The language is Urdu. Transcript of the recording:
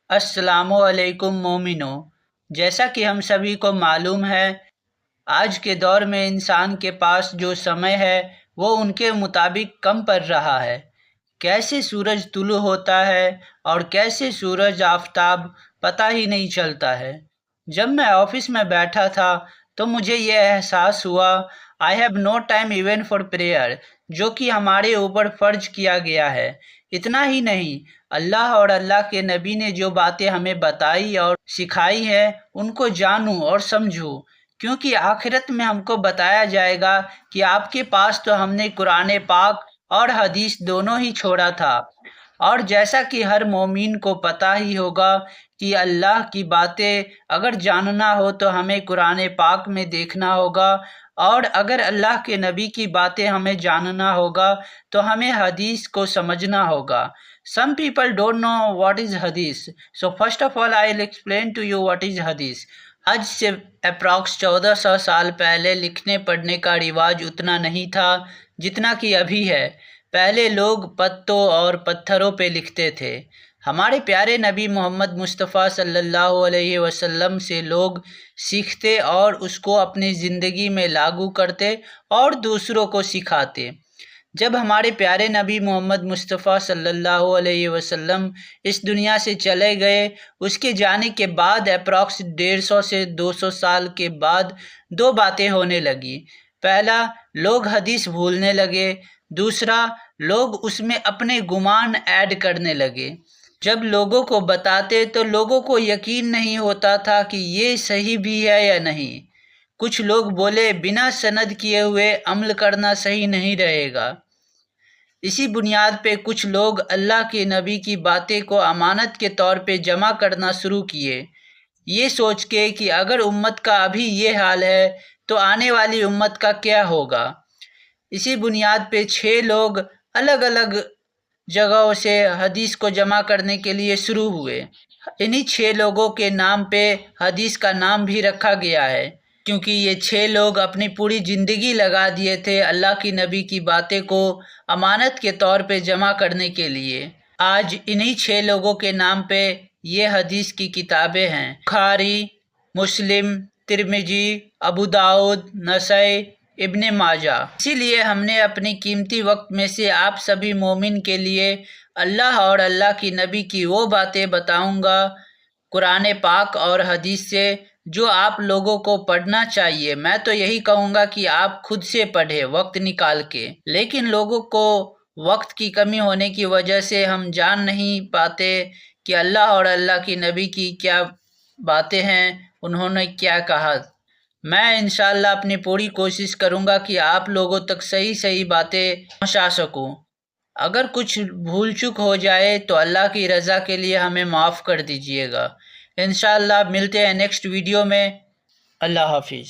السلام علیکم مومنو، جیسا کہ ہم سبھی کو معلوم ہے، آج کے دور میں انسان کے پاس جو سمے ہے وہ ان کے مطابق کم پڑ رہا ہے۔ کیسے سورج طلوع ہوتا ہے اور کیسے سورج آفتاب پتہ ہی نہیں چلتا ہے۔ جب میں آفس میں بیٹھا تھا تو مجھے یہ احساس ہوا I have no time even for prayer، جو کہ ہمارے اوپر فرض کیا گیا ہے۔ اتنا ہی نہیں، اللہ اور اللہ کے نبی نے جو باتیں ہمیں بتائی اور سکھائی ہے ان کو جانو اور سمجھو، کیونکہ آخرت میں ہم کو بتایا جائے گا کہ آپ کے پاس تو ہم نے قرآن پاک اور حدیث دونوں ہی چھوڑا تھا۔ اور جیسا کہ ہر مومن کو پتہ ہی ہوگا کہ اللہ کی باتیں اگر جاننا ہو تو ہمیں قرآن پاک میں دیکھنا ہوگا، اور اگر اللہ کے نبی کی باتیں ہمیں جاننا ہوگا تو ہمیں حدیث کو سمجھنا ہوگا۔ Some people don't know what is حدیث. So first of all I'll explain to you what is حدیث. آج سے اپراکس 1400 سال پہلے لکھنے پڑھنے کا رواج اتنا نہیں تھا جتنا کہ ابھی ہے۔ پہلے لوگ پتوں اور پتھروں پہ لکھتے تھے۔ ہمارے پیارے نبی محمد مصطفیٰ صلی اللہ علیہ وسلم سے لوگ سیکھتے اور اس کو اپنی زندگی میں لاگو کرتے اور دوسروں کو سکھاتے۔ جب ہمارے پیارے نبی محمد مصطفیٰ صلی اللہ علیہ وسلم اس دنیا سے چلے گئے، اس کے جانے کے بعد اپراکس 150 سے 200 سال کے بعد دو باتیں ہونے لگی۔ پہلا، لوگ حدیث بھولنے لگے۔ دوسرا، لوگ اس میں اپنے گمان ایڈ کرنے لگے۔ جب لوگوں کو بتاتے تو لوگوں کو یقین نہیں ہوتا تھا کہ یہ صحیح بھی ہے یا نہیں۔ کچھ لوگ بولے بنا سند کیے ہوئے عمل کرنا صحیح نہیں رہے گا۔ اسی بنیاد پہ کچھ لوگ اللہ کے نبی کی باتیں کو امانت کے طور پہ جمع کرنا شروع کیے، یہ سوچ کے کہ اگر امت کا ابھی یہ حال ہے تو آنے والی امت کا کیا ہوگا۔ اسی بنیاد پہ 6 لوگ الگ الگ جگہوں سے حدیث کو جمع کرنے کے لیے شروع ہوئے۔ انہی 6 لوگوں کے نام پہ حدیث کا نام بھی رکھا گیا ہے، کیونکہ یہ 6 لوگ اپنی پوری زندگی لگا دیے تھے اللہ کی نبی کی باتیں کو امانت کے طور پہ جمع کرنے کے لیے۔ آج انہی 6 لوگوں کے نام پہ یہ حدیث کی کتابیں ہیں: بخاری، مسلم، ترمذی، ابو داؤد، نسائی، ابن ماجہ۔ اسی لیے ہم نے اپنی قیمتی وقت میں سے آپ سبھی مومن کے لیے اللہ اور اللہ کی نبی کی وہ باتیں بتاؤں گا قرآن پاک اور حدیث سے جو آپ لوگوں کو پڑھنا چاہیے۔ میں تو یہی کہوں گا کہ آپ خود سے پڑھیں وقت نکال کے، لیکن لوگوں کو وقت کی کمی ہونے کی وجہ سے ہم جان نہیں پاتے کہ اللہ اور اللہ کی نبی کی کیا باتیں ہیں، انہوں نے کیا کہا۔ میں انشاءاللہ اپنی پوری کوشش کروں گا کہ آپ لوگوں تک صحیح باتیں پہنچا سکوں۔ اگر کچھ بھول چک ہو جائے تو اللہ کی رضا کے لیے ہمیں معاف کر دیجئے گا۔ انشاءاللہ ملتے ہیں نیکسٹ ویڈیو میں۔ اللہ حافظ۔